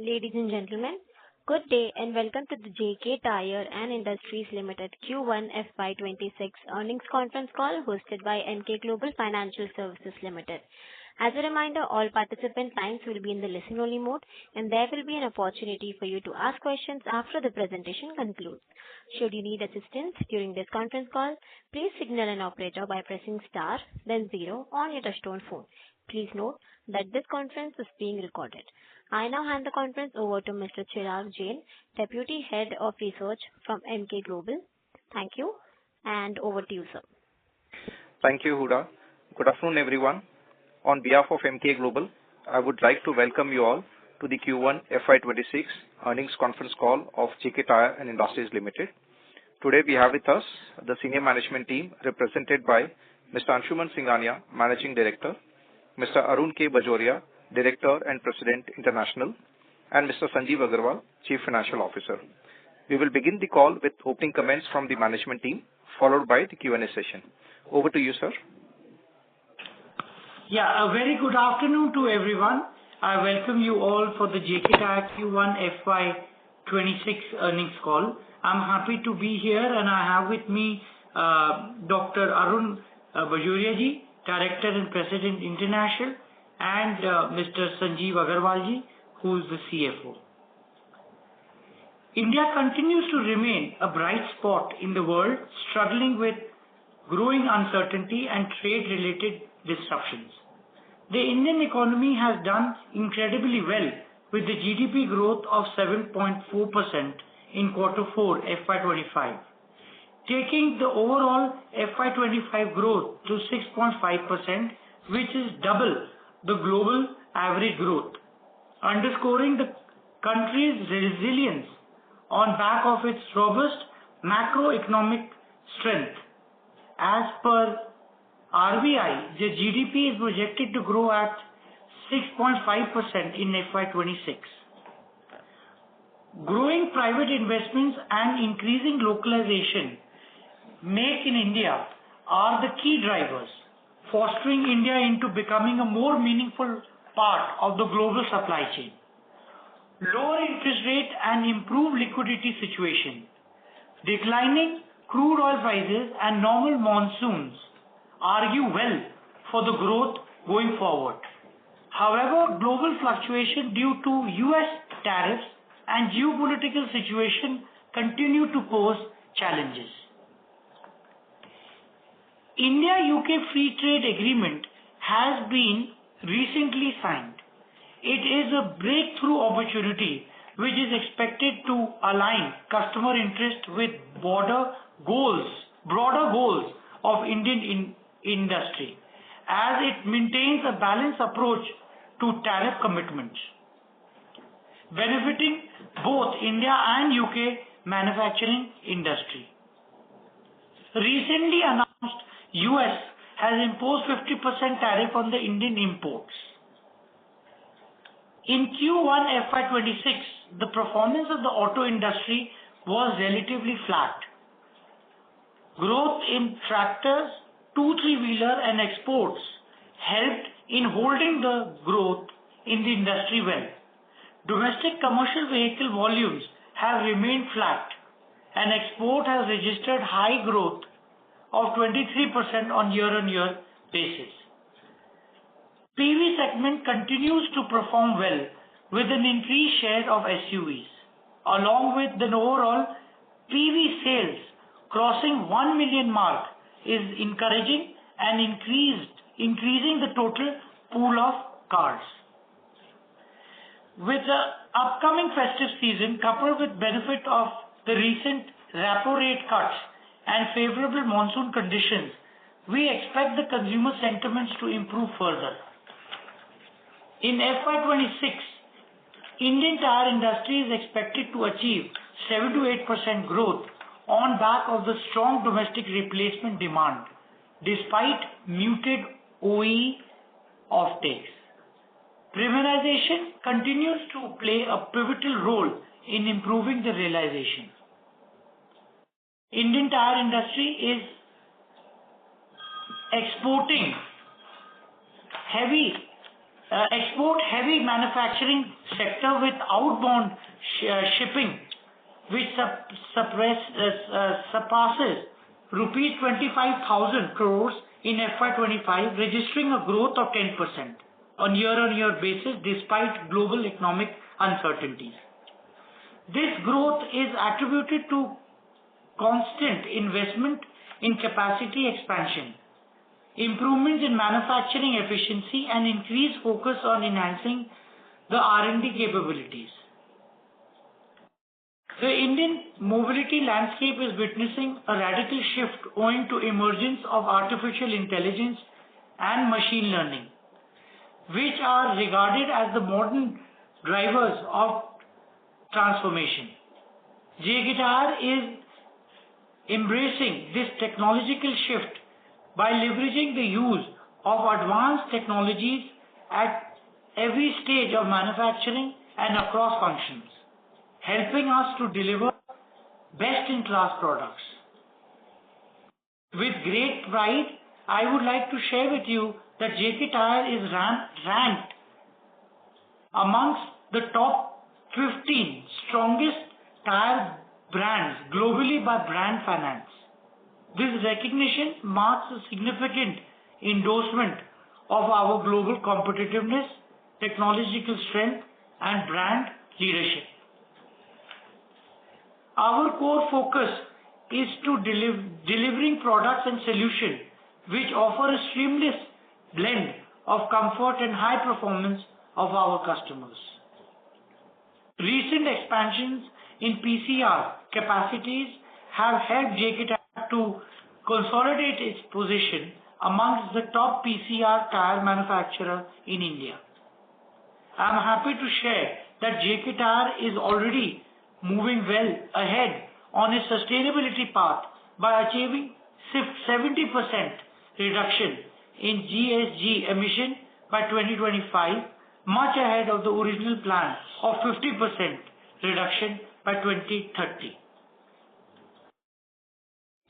Ladies and gentlemen, good day and welcome to the JK Tyre and Industries Limited Q1 FY26 earnings conference call hosted by Emkay Global Financial Services Limited. As a reminder, all participant lines will be in the listen-only mode, and there will be an opportunity for you to ask questions after the presentation concludes. Should you need assistance during this conference call, please signal an operator by pressing star, then zero on your touchtone phone. Please note that this conference is being recorded. I now hand the conference over to Mr. Chirag Jain, Deputy Head of Research from Emkay Global. Thank you, and over to you, sir. Thank you, Huda. Good afternoon, everyone. On behalf of Emkay Global, I would like to welcome you all to the Q1 FY26 earnings conference call of JK Tyre and Industries Limited. Today we have with us the senior management team represented by Mr. Anshuman Singhania, Managing Director, Mr. Arun K. Bajoria, Director and President International, and Mr. Sanjeev Agarwal, Chief Financial Officer. We will begin the call with opening comments from the management team, followed by the Q&A session. Over to you, sir. Yeah, a very good afternoon to everyone. I welcome you all for the JK Tyre Q1 FY26 earnings call. I'm happy to be here, and I have with me Dr. Arun Bajoria ji, Director and President International, and Mr. Sanjeev Agarwal ji, who is the CFO. India continues to remain a bright spot in the world, struggling with growing uncertainty and trade-related disruptions. The Indian economy has done incredibly well with the GDP growth of 7.4% in Q4 FY25, taking the overall FY25 growth to 6.5%, which is double the global average growth, underscoring the country's resilience on back of its robust macroeconomic strength. As per RBI, the GDP is projected to grow at 6.5% in FY26. Growing private investments and increasing localization make in India are the key drivers, fostering India into becoming a more meaningful part of the global supply chain. Lower interest rate and improved liquidity situation, declining crude oil prices and normal monsoons argue well for the growth going forward. However, global fluctuation due to US tariffs and geopolitical situation continue to pose challenges. India-UK Free Trade Agreement has been recently signed. It is a breakthrough opportunity which is expected to align customer interest with broader goals of Indian industry, as it maintains a balanced approach to tariff commitments, benefiting both India and UK manufacturing industry. Recently announced, US has imposed 50% tariff on the Indian imports. In Q1 FY26, the performance of the auto industry was relatively flat. Growth in tractors, 2-3-wheeler and exports helped in holding the growth in the industry well. Domestic commercial vehicle volumes have remained flat, and export has registered high growth of 23% on year-on-year basis. PV segment continues to perform well with an increased share of SUVs, along with the overall PV sales crossing 1 million mark is encouraging and increasing the total pool of cars. With the upcoming festive season coupled with benefit of the recent repo rate cuts and favorable monsoon conditions, we expect the consumer sentiments to improve further. In FY26, Indian tyre industry is expected to achieve 7 to 8% growth on back of the strong domestic replacement demand, despite muted OE offtakes. Premiumization continues to play a pivotal role in improving the realization. Indian tyre industry is exporting heavy export-heavy manufacturing sector with outbound shipping, which surpasses rupees 25,000 crores in FY25, registering a growth of 10% on year-on-year basis despite global economic uncertainties. This growth is attributed to constant investment in capacity expansion, improvements in manufacturing efficiency, and increased focus on enhancing the R&D capabilities. The Indian mobility landscape is witnessing a radical shift owing to emergence of artificial intelligence and machine learning, which are regarded as the modern drivers of transformation. JK Tyre is embracing this technological shift by leveraging the use of advanced technologies at every stage of manufacturing and across functions, helping us to deliver best-in-class products. With great pride, I would like to share with you that JK Tyre is ranked amongst the top 15 strongest tire brands globally by Brand Finance. This recognition marks a significant endorsement of our global competitiveness, technological strength, and brand leadership. Our core focus is to delivering products and solutions which offer a seamless blend of comfort and high performance of our customers. Recent expansions in PCR capacities have helped JK Tyre to consolidate its position amongst the top PCR tire manufacturer in India. I am happy to share that JK Tyre is already moving well ahead on its sustainability path by achieving 70% reduction in GHG emission by 2025, much ahead of the original plan of 50% reduction by 2030.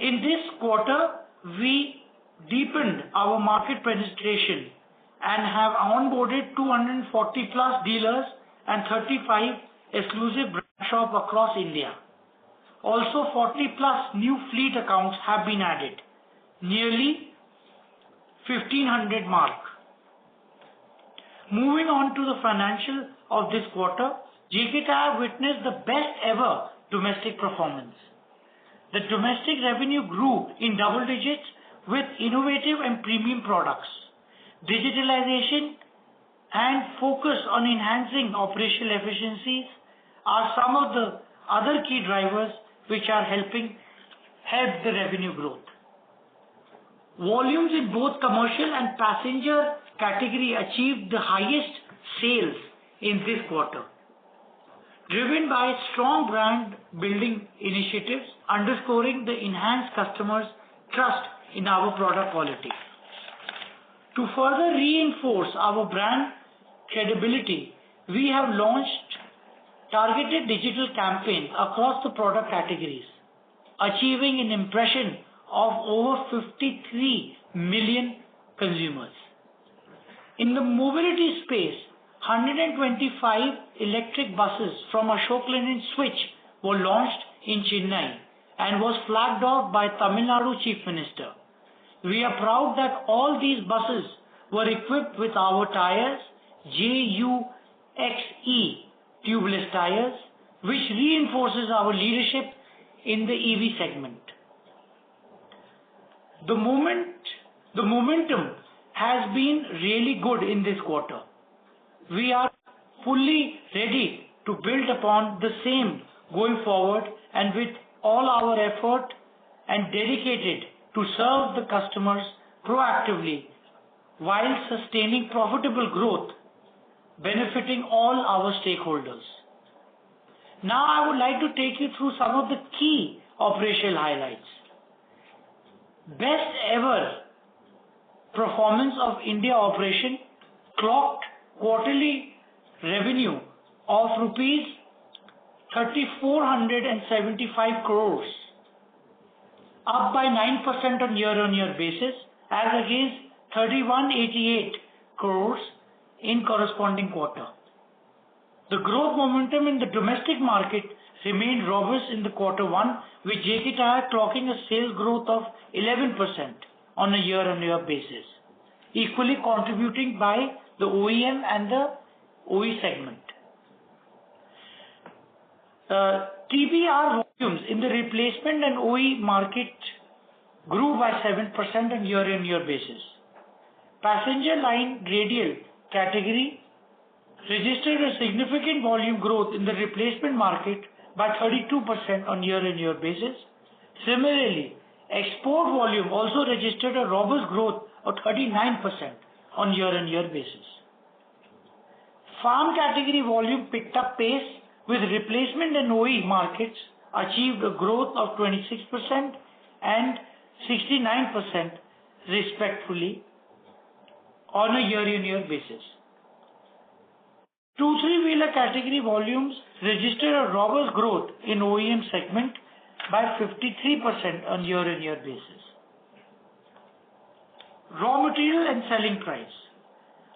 In this quarter, we deepened our market penetration and have onboarded 240 plus dealers and 35 exclusive brand shops across India. Also, 40 plus new fleet accounts have been added, nearly 1500 mark. Moving on to the financial of this quarter, JK Tyre witnessed the best ever domestic performance. The domestic revenue grew in double digits with innovative and premium products. Digitalization and focus on enhancing operational efficiencies are some of the other key drivers which are help the revenue growth. Volumes in both commercial and passenger category achieved the highest sales in this quarter, driven by strong brand building initiatives underscoring the enhanced customers' trust in our product quality. To further reinforce our brand credibility, we have launched targeted digital campaigns across the product categories, achieving an impression of over 53 million consumers. In the mobility space, 125 electric buses from Ashok Leyland Switch were launched in Chennai and was flagged off by Tamil Nadu Chief Minister. We are proud that all these buses were equipped with our tires, JUXE tubeless tires, which reinforces our leadership in the EV segment. The momentum has been really good in this quarter. We are fully ready to build upon the same going forward and with all our effort and dedicated to serve the customers proactively while sustaining profitable growth, benefiting all our stakeholders. Now I would like to take you through some of the key operational highlights. Best ever performance of India operation clocked quarterly revenue of rupees 3,475 crores, up by 9% on year-on-year basis as against 3,188 crores in corresponding quarter. The growth momentum in the domestic market remained robust in the quarter one, with JK Tyre clocking a sales growth of 11% on a year-on-year basis, equally contributing by the OEM and the OE segment. TBR volumes in the replacement and OE market grew by 7% on year-on-year basis. Passenger line radial category registered a significant volume growth in the replacement market by 32% on year-on-year basis. Similarly, export volume also registered a robust growth of 39% on year-on-year basis. Farm category volume picked up pace, with replacement and OE markets achieved a growth of 26% and 69% respectively on a year-on-year basis. 2-3-wheeler category volumes registered a robust growth in OEM segment by 53% on year-on-year basis. Raw material and selling price.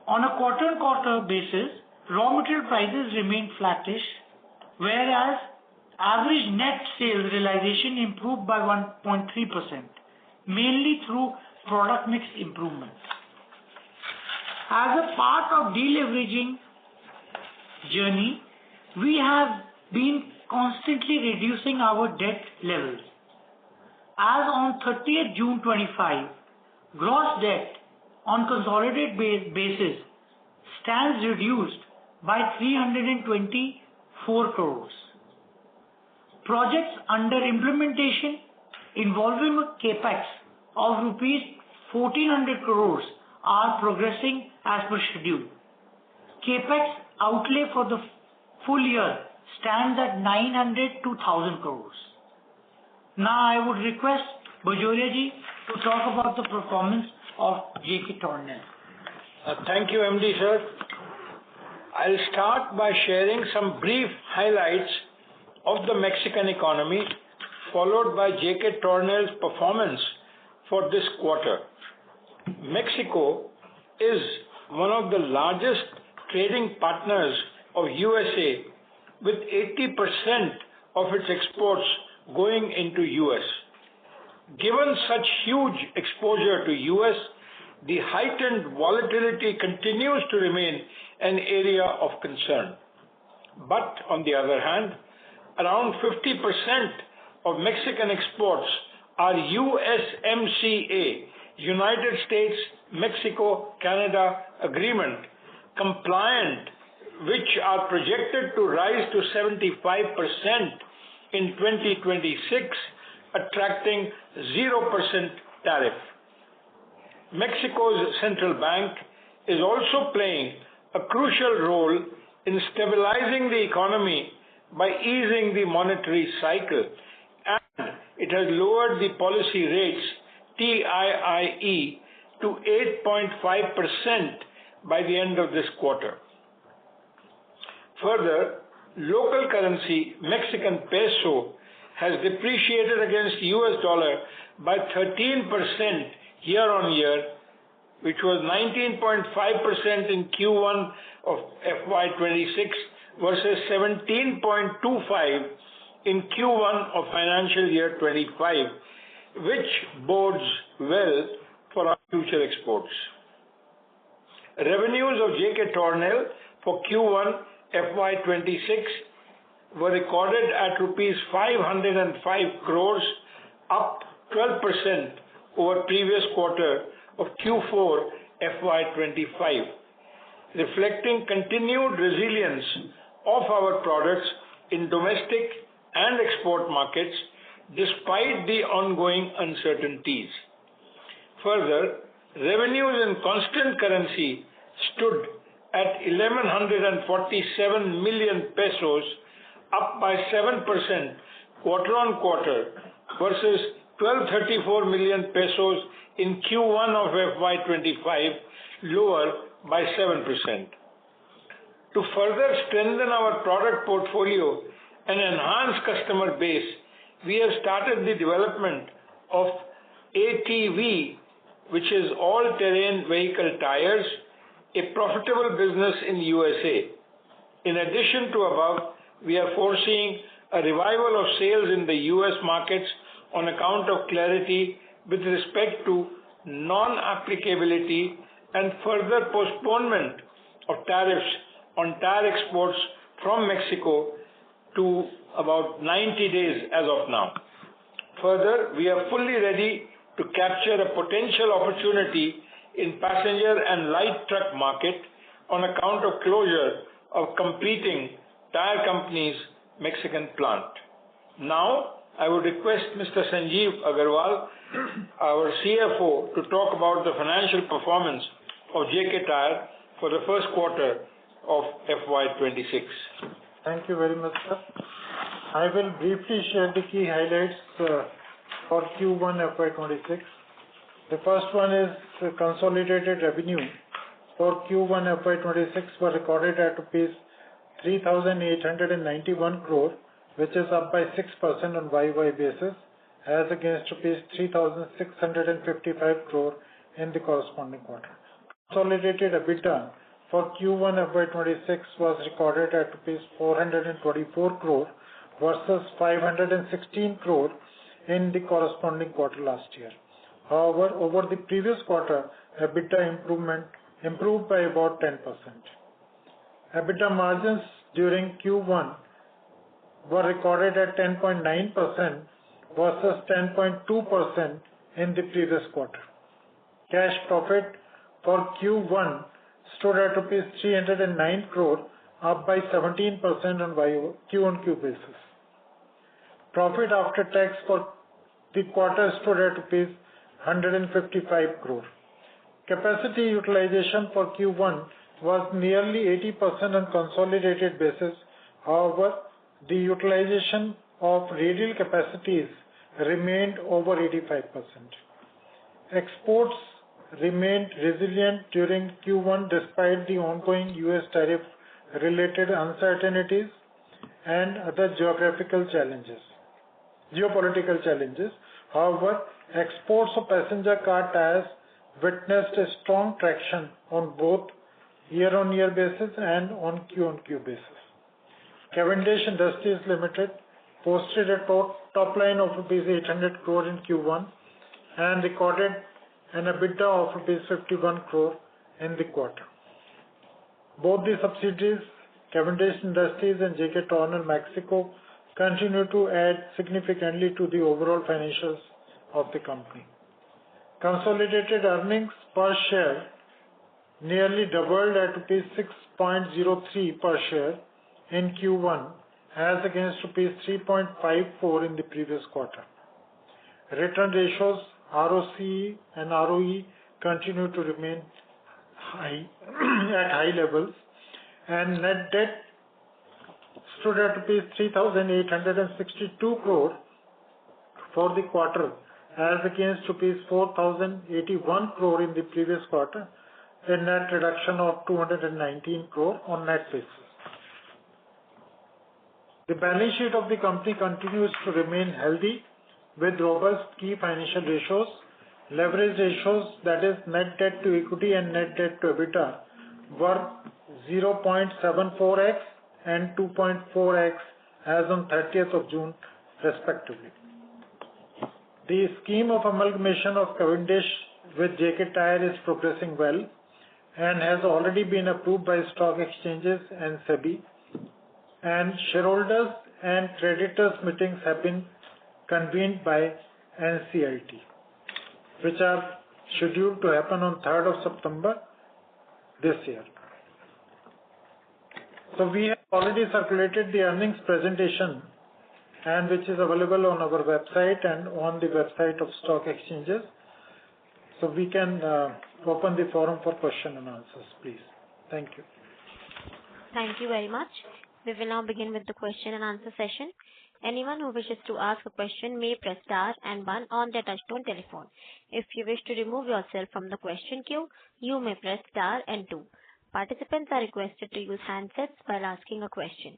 On a quarter-on-quarter basis, raw material prices remained flattish, whereas average net sales realization improved by 1.3%, mainly through product mix improvement. As a part of deleveraging journey, we have been constantly reducing our debt levels. As on 30th June 25, gross debt on consolidated basis stands reduced by 324 crores. Projects under implementation involving a capex of rupees 1400 crores are progressing as per schedule. Capex outlay for the full year stands at 900 to 1000 crores. Now I would request Bajoria ji to talk about the performance of JK Tornel. Thank you, MD sir. I'll start by sharing some brief highlights of the Mexican economy, followed by JK Tornel's performance for this quarter. Mexico is one of the largest trading partners of USA, with 80% of its exports going into US. Given such huge exposure to US, the heightened volatility continues to remain an area of concern. But on the other hand, around 50% of Mexican exports are USMCA, United States, Mexico, Canada Agreement compliant, which are projected to rise to 75% in 2026, attracting 0% tariff. Mexico's central bank is also playing a crucial role in stabilizing the economy by easing the monetary cycle, and it has lowered the policy rates TIIE to 8.5% by the end of this quarter. Further, local currency Mexican peso has depreciated against US dollar by 13% year on year, which was 19.5% in Q1 of FY26 versus 17.25 in Q1 of financial year 25, which bodes well for our future exports. Revenues of JK Tornel for Q1 FY26 were recorded at rupees 505 crores, up 12% over previous quarter of Q4 FY25, reflecting continued resilience of our products in domestic and export markets despite the ongoing uncertainties. Further, revenues in constant currency stood at 1147 million pesos, up by 7% quarter on quarter versus 1234 million pesos in Q1 of FY25, lower by 7%. To further strengthen our product portfolio and enhance customer base, we have started the development of ATV, which is all-terrain vehicle tires, a profitable business in the USA. In addition to above, we are foreseeing a revival of sales in the US markets on account of clarity with respect to non-applicability and further postponement of tariffs on tire exports from Mexico to about 90 days as of now. Further, we are fully ready to capture a potential opportunity in passenger and light truck market on account of closure of competing tire companies' Mexican plant. Now, I would request Mr. Sanjeev Agarwal, our CFO, to talk about the financial performance of JK Tyre for the first quarter of FY26. Thank you very much, sir. I will briefly share the key highlights for Q1 FY26. The first one is consolidated revenue for Q1 FY26 were recorded at rupees 3,891 crore, which is up by 6% on YY basis, as against rupees 3,655 crore in the corresponding quarter. Consolidated EBITDA for Q1 FY26 was recorded at rupees 424 crore versus 516 crore in the corresponding quarter last year. However, over the previous quarter, EBITDA improved by about 10%. EBITDA margins during Q1 were recorded at 10.9% versus 10.2% in the previous quarter. Cash profit for Q1 stood at rupees 309 crore, up by 17% on Q-on-Q basis. Profit after tax for the quarter stood at rupees 155 crore. Capacity utilization for Q1 was nearly 80% on consolidated basis. However, the utilization of radial capacities remained over 85%. Exports remained resilient during Q1 despite the ongoing US tariff-related uncertainties and other geopolitical challenges. However, exports of passenger car tires witnessed a strong traction on both year-on-year basis and on Q-on-Q basis. Cavendish Industries Limited posted a top line of rupees 800 crore in Q1 and recorded an EBITDA of rupees 51 crore in the quarter. Both the subsidiaries, Cavendish Industries and JK Tornel Mexico, continue to add significantly to the overall financials of the company. Consolidated earnings per share nearly doubled at rupees 6.03 per share in Q1 as against rupees 3.54 in the previous quarter. Return ratios, ROCE and ROE continue to remain high at high levels, and net debt stood at rupees 3,862 crore for the quarter as against rupees 4,081 crore in the previous quarter, a net reduction of 219 crore on net basis. The balance sheet of the company continues to remain healthy with robust key financial ratios. Leverage ratios, that is net debt to equity and net debt to EBITDA, were 0.74x and 2.4x as on 30th of June respectively. The scheme of amalgamation of Cavendish with JK Tyre is progressing well and has already been approved by stock exchanges and SEBI, and shareholders and creditors meetings have been convened by NCLT, which are scheduled to happen on 3rd of September this year. So we have already circulated the earnings presentation, and which is available on our website and on the website of stock exchanges. So we can open the forum for question and answers, please. Thank you. Thank you very much. We will now begin with the question and answer session. Anyone who wishes to ask a question may press star and 1 on their touchtone telephone. If you wish to remove yourself from the question queue, you may press star and 2. Participants are requested to use handsets while asking a question.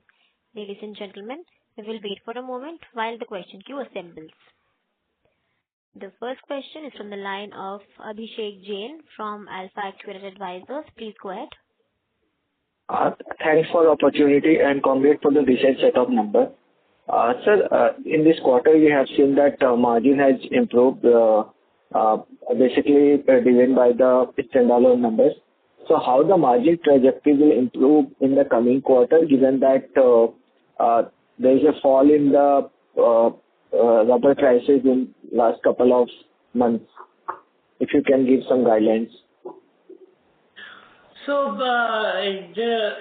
Ladies and gentlemen, we will wait for a moment while the question queue assembles. The first question is from the line of Abhishek Jain from Alpha Accurate Advisors. Please go ahead. Thanks for the opportunity and congrats for the recent set of numbers. Sir, in this quarter, we have seen that margin has improved, basically driven by the standalone numbers. So how the margin trajectory will improve in the coming quarter, given that there is a fall in the rubber prices in last couple of months? If you can give some guidelines. So there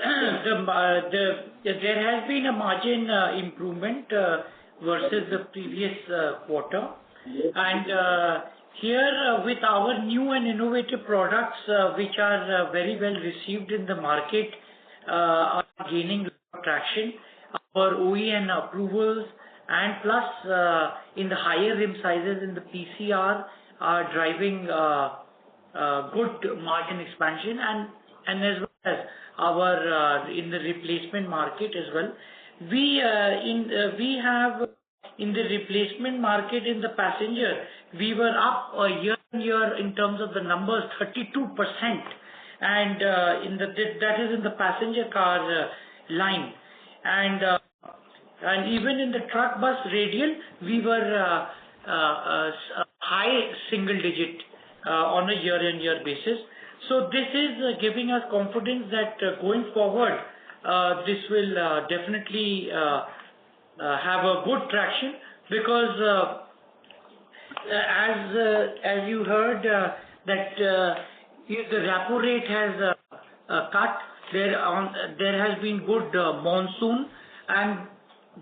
has been a margin improvement versus the previous quarter, and here with our new and innovative products, which are very well received in the market, are gaining traction. Our OEM approvals and plus in the higher rim sizes in the PCR are driving good margin expansion, and as well as our in the replacement market as well. We have in the replacement market in the passenger, we were up year on year in terms of the numbers 32%, and that is in the passenger car line, and even in the truck bus radial we were high single digit on a year on year basis. So this is giving us confidence that going forward this will definitely have a good traction, because as you heard that if the repo rate has cut, there has been good monsoon, and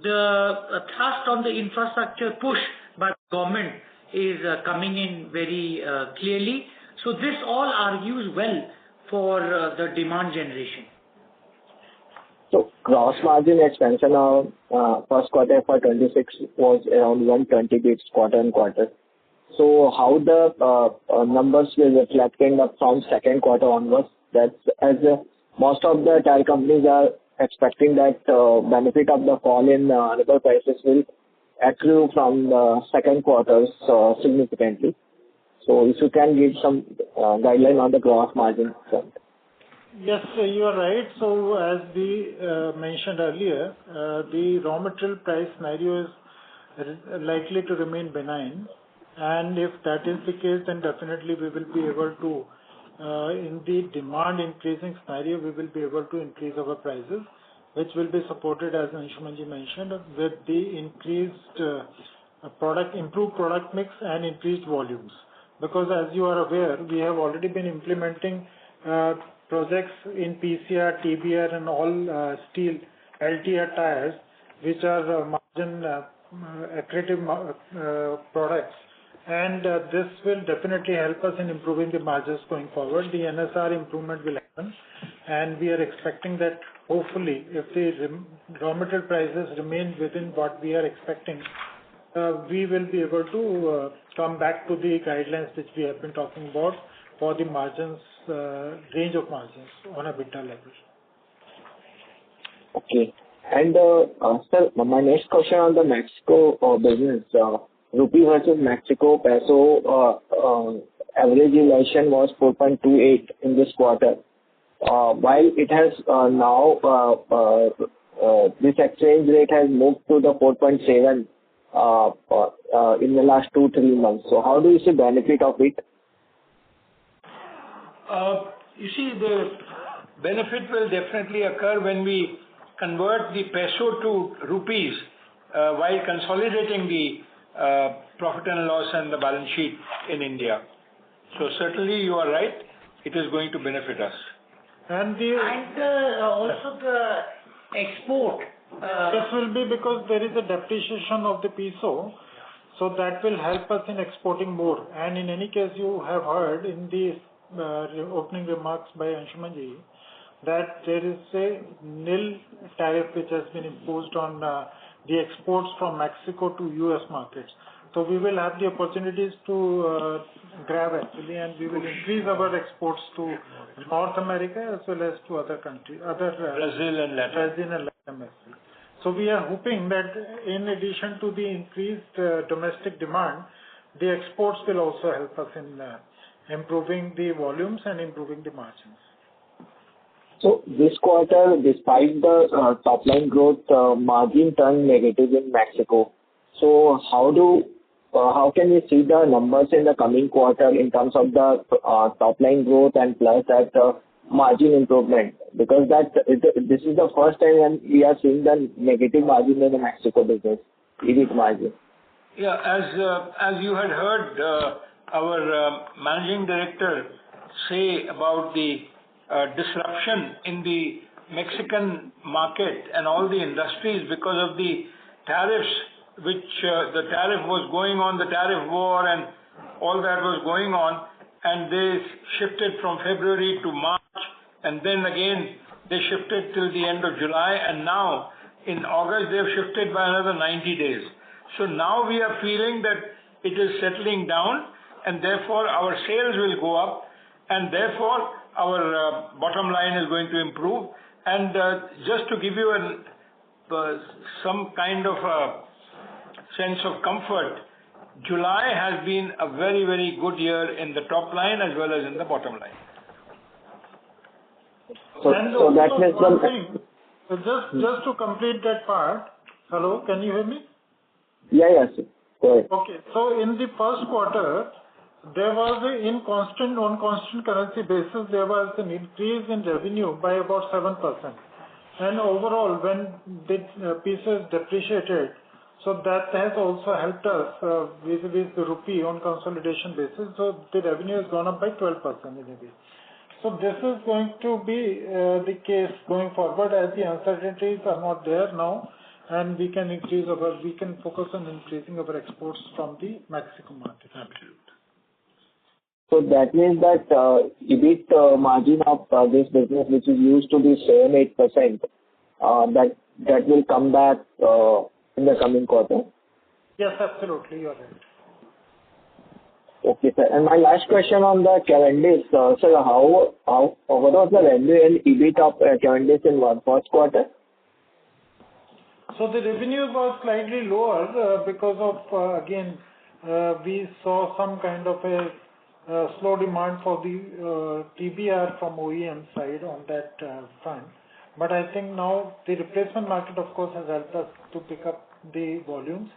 the thrust on the infrastructure push by the government is coming in very clearly. So this all argues well for the demand generation. So gross margin expansion of first quarter for 26 was around 120 bits quarter on quarter. So how the numbers will reflect from second quarter onwards? That's as most of the tire companies are expecting that benefit of the fall in rubber prices will accrue from the second quarters significantly. So if you can give some guideline on the gross margin front. Yes, you are right. So as we mentioned earlier, the raw material price scenario is likely to remain benign, and if that is the case, then definitely we will be able to, in the demand increasing scenario, we will be able to increase our prices, which will be supported, as Anshumanji mentioned, with the increased improved product mix and increased volumes. Because as you are aware, we have already been implementing projects in PCR, TBR and all steel LTR tires, which are margin accretive products. And this will definitely help us in improving the margins going forward. The NSR improvement will happen, and we are expecting that hopefully if the raw material prices remain within what we are expecting, we will be able to come back to the guidelines which we have been talking about for the margins, range of margins on a EBITDA level. Okay. And sir, my next question on the Mexico business. Rupee versus Mexico peso average realization was 4.28 in this quarter. While it has now this exchange rate has moved to the 4.7 in the last 2-3 months. So how do you see benefit of it? You see, the benefit will definitely occur when we convert the peso to rupees while consolidating the profit and loss and the balance sheet in India. So certainly you are right, it is going to benefit us. And also the export. This will be because there is a depreciation of the peso, so that will help us in exporting more. And in any case, you have heard in the opening remarks by Anshumanji that there is a nil tariff which has been imposed on the exports from Mexico to US markets. So we will have the opportunities to grab actually, and we will increase our exports to North America as well as to other countries, Brazil and Latin America. So we are hoping that in addition to the increased domestic demand, the exports will also help us in improving the volumes and improving the margins. So this quarter, despite the top line growth, margin turned negative in Mexico. So how can we see the numbers in the coming quarter in terms of the top line growth and plus that margin improvement? Because this is the first time when we are seeing the negative margin in the Mexico business, EBIT margin. Yeah, as you had heard our managing director say about the disruption in the Mexican market and all the industries because of the tariffs, which the tariff was going on, the tariff war and all that was going on, and they shifted from February to March, and then again they shifted till the end of July, and now in August they have shifted by another 90 days. So now we are feeling that it is settling down, and therefore our sales will go up, and therefore our bottom line is going to improve. And just to give you some kind of a sense of comfort, July has been a very, very good year in the top line as well as in the bottom line. So that means one thing. So just to complete that part. Hello, can you hear me? Yes. Go ahead. Okay. So in the first quarter, there was on constant currency basis, there was an increase in revenue by about 7%. And overall, when the pieces depreciated, so that has also helped us vis-a-vis the rupee on consolidation basis. So the revenue has gone up by 12% in a way. So this is going to be the case going forward as the uncertainties are not there now, and we can focus on increasing our exports from the Mexico market. Absolutely. So that means that EBIT margin of this business, which is used to be 7-8%, that will come back in the coming quarter? Yes, absolutely. You are right. Okay, sir. And my last question on the Cavendish. Sir, what was the revenue and EBIT of Cavendish in first quarter? So the revenue was slightly lower because of, again, we saw some kind of a slow demand for the TBR from OEM side on that front. But I think now the replacement market, of course, has helped us to pick up the volumes,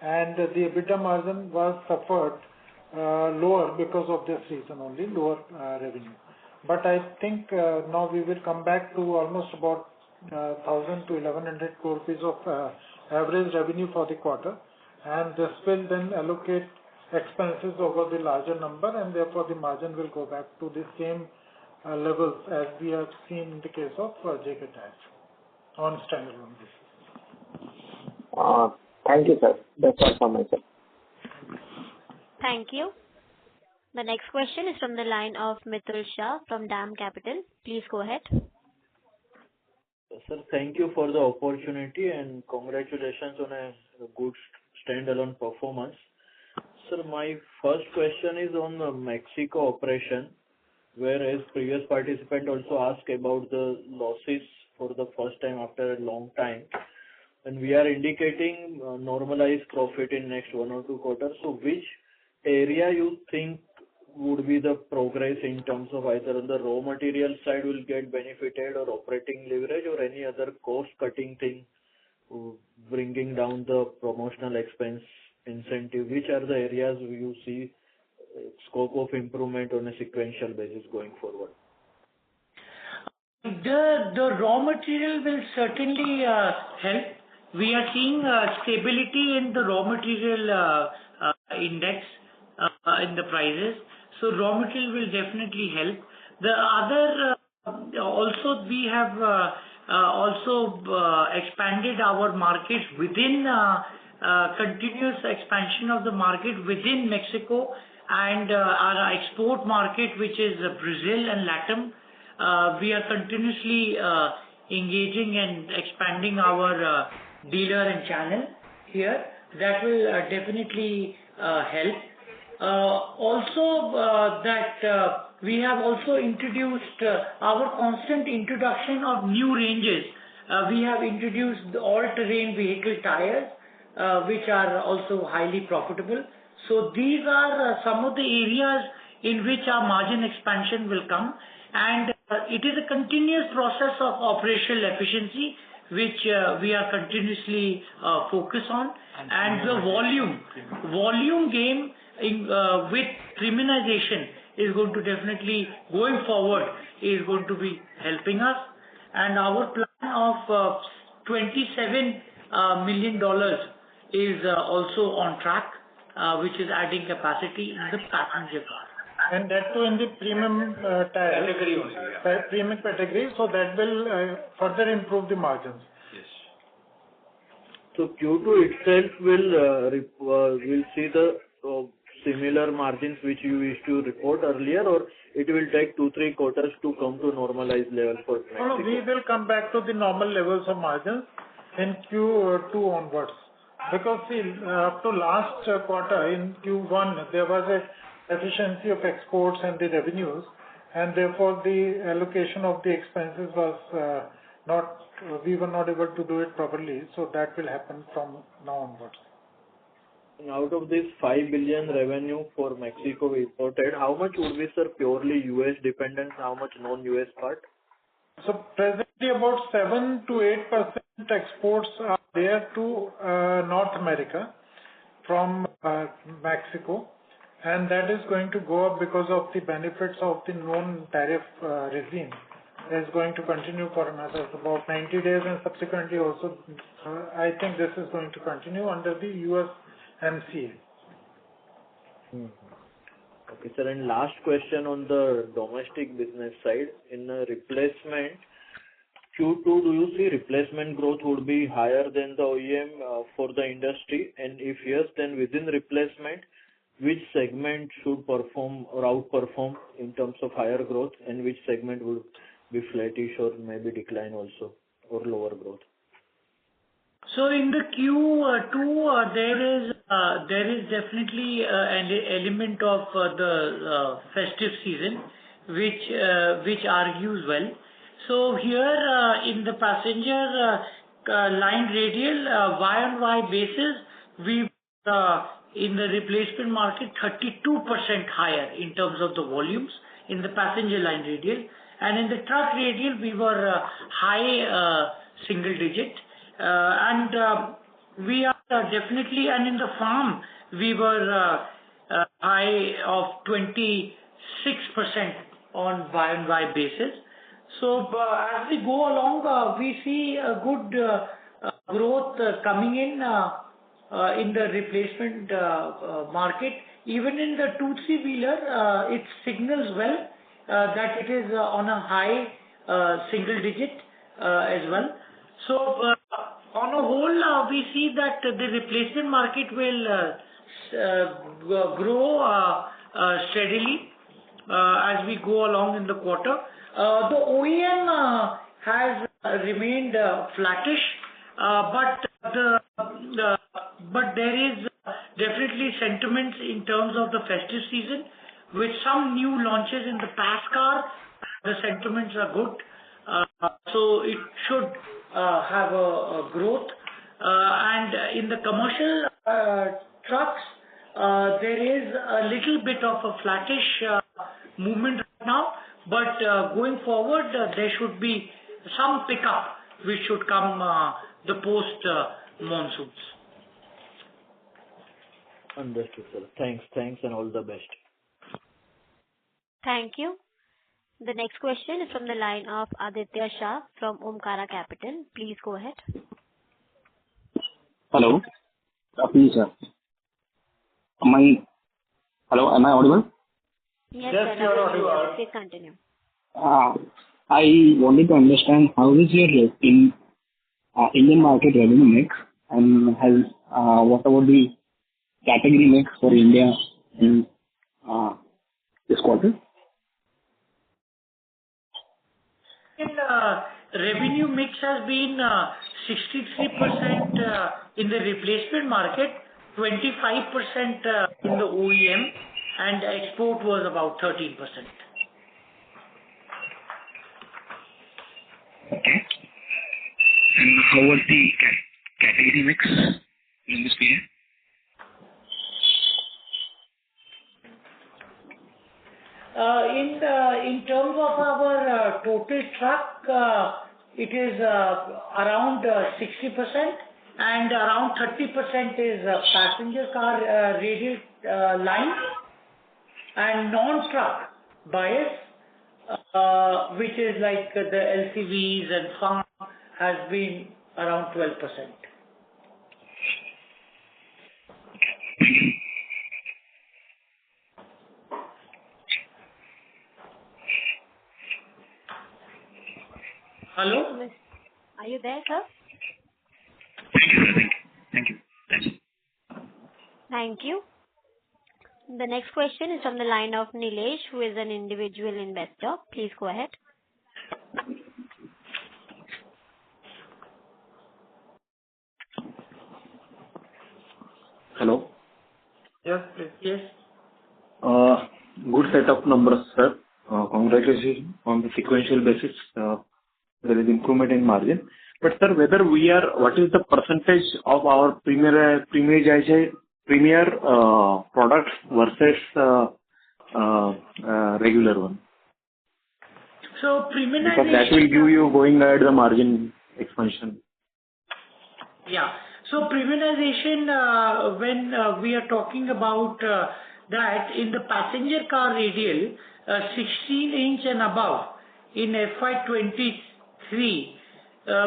and the EBITDA margin was suffered lower because of this reason only, lower revenue. But I think now we will come back to almost about 1,000 to 1,100 crore rupees of average revenue for the quarter, and this will then allocate expenses over the larger number, and therefore the margin will go back to the same levels as we have seen in the case of JK Tyre on standalone basis. Thank you, sir. That's all from my side. Thank you. The next question is from the line of Mitul Shah from DAM Capital. Please go ahead. Sir, thank you for the opportunity and congratulations on a good standalone performance. Sir, my first question is on the Mexico operation, whereas previous participant also asked about the losses for the first time after a long time. And we are indicating normalized profit in next 1 or 2 quarters. So which area you think would be the progress in terms of either on the raw material side will get benefited or operating leverage or any other cost cutting thing, bringing down the promotional expense incentive? Which are the areas you see scope of improvement on a sequential basis going forward? The raw material will certainly help. We are seeing stability in the raw material index in the prices. So raw material will definitely help. The other also we have expanded our markets within continuous expansion of the market within Mexico and our export market, which is Brazil and LATAM. We are continuously engaging and expanding our dealer and channel here. That will definitely help. We have also introduced our constant introduction of new ranges. We have introduced the all-terrain vehicle tires, which are also highly profitable. So these are some of the areas in which our margin expansion will come, and it is a continuous process of operational efficiency which we are continuously focused on, and the volume game with premiumization is going to definitely, going forward, is going to be helping us. And our plan of $27 million is also on track, which is adding capacity in the passenger car. And that too in the premium tire Category only, yeah. premium category, so that will further improve the margins. Yes. So Q2 itself will see the similar margins which you used to report earlier, or it will take 2-3 quarters to come to normalized level for Mexico? No, we will come back to the normal levels of margins in Q2 onwards. Because see, up to last quarter in Q1, there was a efficiency of exports and the revenues, and therefore the allocation of the expenses was we were not able to do it properly. So that will happen from now onwards. Out of this 5 billion revenue for Mexico reported, how much would be, sir, purely US dependent, how much non-US part? So presently about 7 to 8% exports are there to North America from Mexico, and that is going to go up because of the benefits of the non-tariff regime. Is going to continue for another about 90 days, and subsequently also I think this is going to continue under the USMCA. Okay, sir, and last question on the domestic business side. In replacement, Q2, do you see replacement growth would be higher than the OEM for the industry? And if yes, then within replacement, which segment should perform or outperform in terms of higher growth, and which segment would be flattish or maybe decline also, or lower growth? So in the Q2, there is definitely an element of the festive season, which argues well. So here in the passenger line radial Y-on-Y basis, we in the replacement market 32% higher in terms of the volumes in the passenger line radial, and in the truck radial we were high single digit, and we are definitely, and in the farm we were high of 26% on Y-on-Y basis. So as we go along, we see a good growth coming in the replacement market. Even in the 2-3 wheeler, it signals well that it is on a high single digit as well. So on a whole, we see that the replacement market will grow steadily as we go along in the quarter. The OEM has remained flattish, but there is definitely sentiments in terms of the festive season. With some new launches in the pass car, the sentiments are good, so it should have a growth. And in the commercial trucks, there is a little bit of a flattish movement right now, but going forward, there should be some pickup which should come the post monsoons. Understood, sir. Thanks, and all the best. Thank you. The next question is from the line of Aditya Shah from Omkara Capital. Please go ahead. Hello. Please, sir. Hello, am I audible? Yes, Yes, sir. you are audible. Please continue. I wanted to understand how is your Indian market revenue mix, and what about the category mix for India in this quarter? Revenue mix has been 63% in the replacement market, 25% in the OEM, and export was about 13%. Okay. And how was the category mix in this period? In terms of our total truck, it is around 60%, and around 30% is passenger car radial line, and non-truck bias, which is like the LCVs and farm, has been around 12%. Hello? Are you there, sir? Thank you. Thank you. The next question is from the line of Nilesh, who is an individual investor. Please go ahead. Hello. Yes, please. Yes. Good set of numbers, sir. Congratulations on the sequential basis. There is improvement in margin. But sir, what is the percentage of our premier products versus regular one? So premiumization. Because that will give you going ahead the margin expansion. Yeah. So premiumization, when we are talking about that in the passenger car radial, 16-inch and above, in FY23,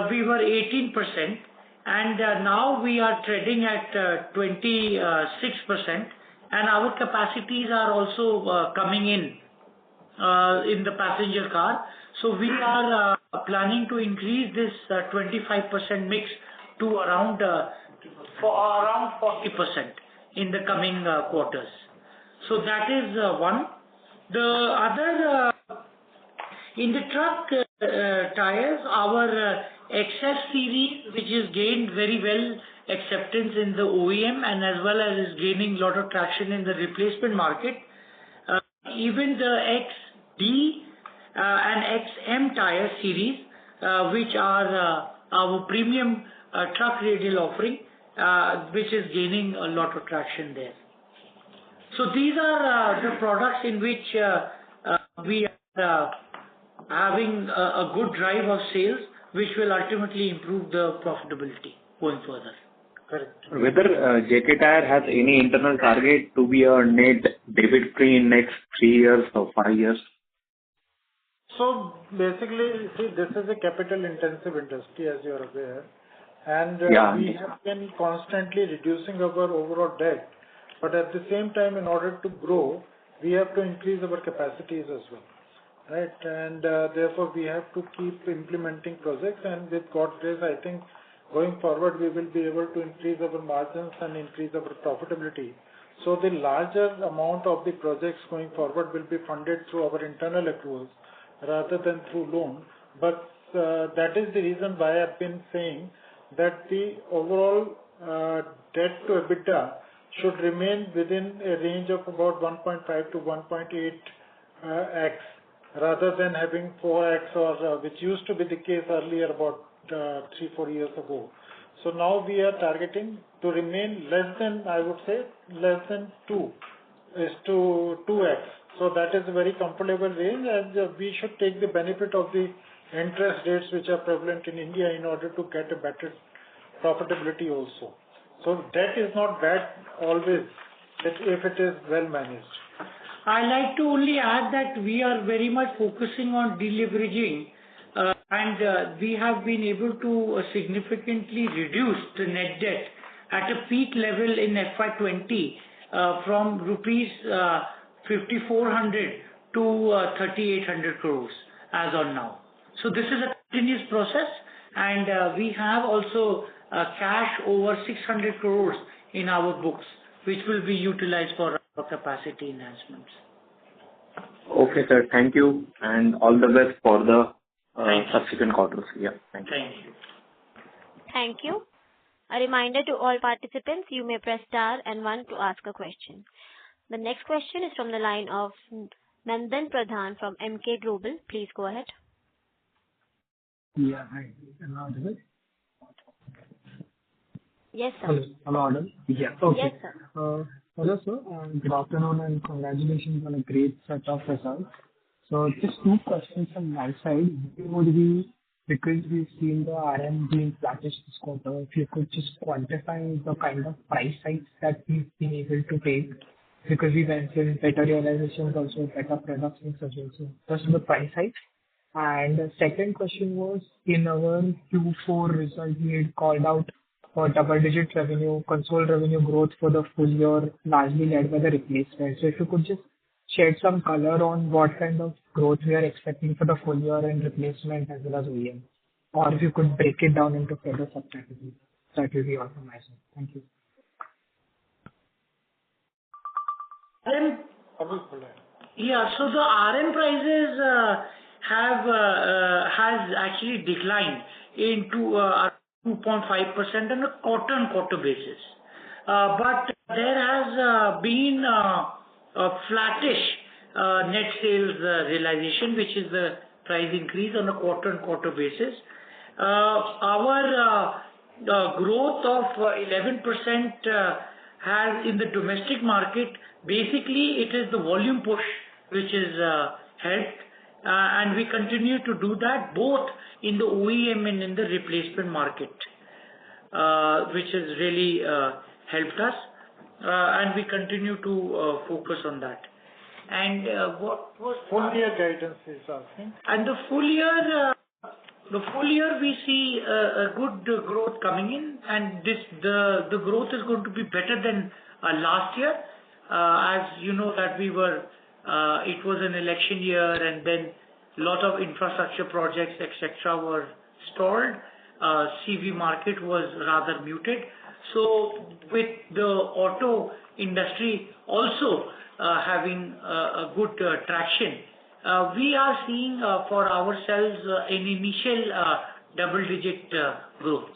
we were 18%, and now we are trading at 26%, and our capacities are also coming in the passenger car. So we are planning to increase this 25% mix to around 40% in the coming quarters. So that is one. The other, in the truck tires, our XF series, which has gained very well acceptance in the OEM and as well as is gaining a lot of traction in the replacement market. Even the XD and XM tire series, which are our premium truck radial offering, which is gaining a lot of traction there. So these are the products in which we are having a good drive of sales, which will ultimately improve the profitability going further. Correct. Whether JK Tyre has any internal target to be a net debit free in next 3 years or 5 years? So basically, see, this is a capital intensive industry, as you are aware, and we have been constantly reducing our overall debt, but at the same time, in order to grow, we have to increase our capacities as well, right? And therefore, we have to keep implementing projects, and with God's grace, I think going forward, we will be able to increase our margins and increase our profitability. So the larger amount of the projects going forward will be funded through our internal accruals rather than through loan. But that is the reason why I've been saying that the overall debt to EBITDA should remain within a range of about 1.5 to 1.8 x, rather than having 4x, or which used to be the case earlier about 3-4 years ago. So now we are targeting to remain less than, I would say, less than 2 is to 2x. So that is a very comfortable range, and we should take the benefit of the interest rates which are prevalent in India in order to get a better profitability also. So debt is not bad always if it is well managed. I like to only add that we are very much focusing on deleveraging, and we have been able to significantly reduce the net debt at a peak level in FY20 from rupees 5,400 to 3,800 crores as on now. So this is a continuous process, and we have also cash over 600 crores in our books, which will be utilized for our capacity enhancements. Okay, sir. Thank you, and all the best for the subsequent quarters. Yeah, thank you. Thank you. Thank you. A reminder to all participants, you may press star and 1 to ask a question. The next question is from the line of Nandan Pradhan from MK Global. Please go ahead. Yeah, hi. Am I audible? Yes, sir. Hello, am I audible? Yeah. Okay. Yes, sir. Hello, sir. Good afternoon, and congratulations on a great set of results. So just two questions from my side. One would be, because we've seen the RM being flattish this quarter, if you could just quantify the kind of price hikes that we've been able to take, because we mentioned better realizations, also better product mix as well. So just the price hikes. And the second question was, in our Q4 result, we had called out for double-digit revenue, consolidated revenue growth for the full year, largely led by the replacement. So if you could just shed some color on what kind of growth we are expecting for the full year in replacement as well as OEM, or if you could break it down into further subcategories, that will be all from my side. Thank you. Yeah, so the RM prices has actually declined into 2.5% on a quarter-on-quarter basis. But there has been a flattish net sales realization, which is the price increase on a quarter-on-quarter basis. Our growth of 11% has in the domestic market, basically it is the volume push which is helped, and we continue to do that both in the OEM and in the replacement market, which has really helped us, and we continue to focus on that. And what was full year guidance is asking? And the full year we see a good growth coming in, and the growth is going to be better than last year. As you know that it was an election year, and then a lot of infrastructure projects, etc., were stalled. CV market was rather muted. So with the auto industry also having a good traction, we are seeing for ourselves an initial double-digit growth.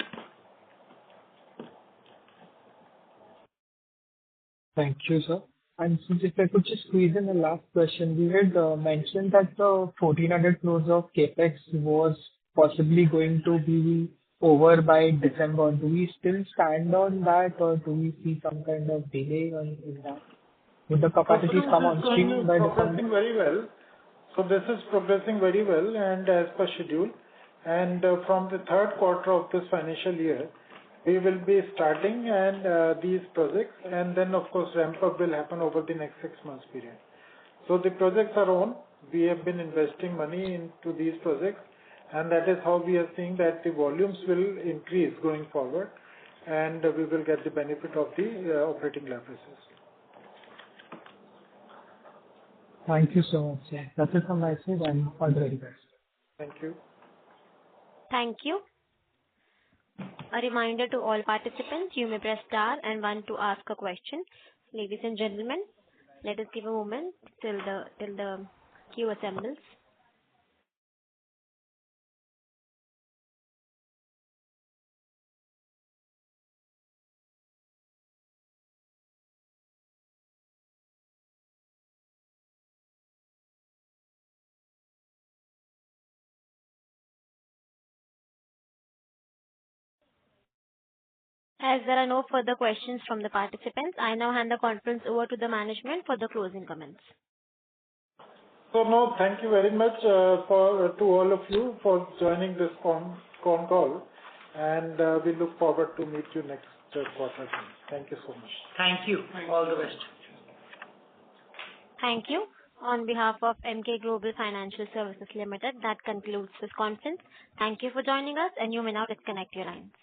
Thank you, sir. And since if I could just squeeze in a last question, we had mentioned that the 1,400 crores of CapEx was possibly going to be over by December. Do we still stand on that, or do we see some kind of delay in that? Would the capacities come on stream by December? Progressing very well. So this is progressing very well and as per schedule. And from the third quarter of this financial year, we will be starting these projects, and then of course ramp up will happen over the next 6 months period. So the projects are on. We have been investing money into these projects, and that is how we are seeing that the volumes will increase going forward, and we will get the benefit of the operating leverages. Thank you so much, sir. That's it from my side, and all the very best. Thank you. Thank you. A reminder to all participants, you may press star and 1 to ask a question. Ladies and gentlemen, let us give a moment till the queue assembles. As there are no further questions from the participants, I now hand the conference over to the management for the closing comments. So no, thank you very much to all of you for joining this con call, and we look forward to meet you next quarter. Thank you so much. Thank you. All the best. Thank you. On behalf of Emkay Global Financial Services Limited, that concludes this conference. Thank you for joining us, and you may now disconnect your lines.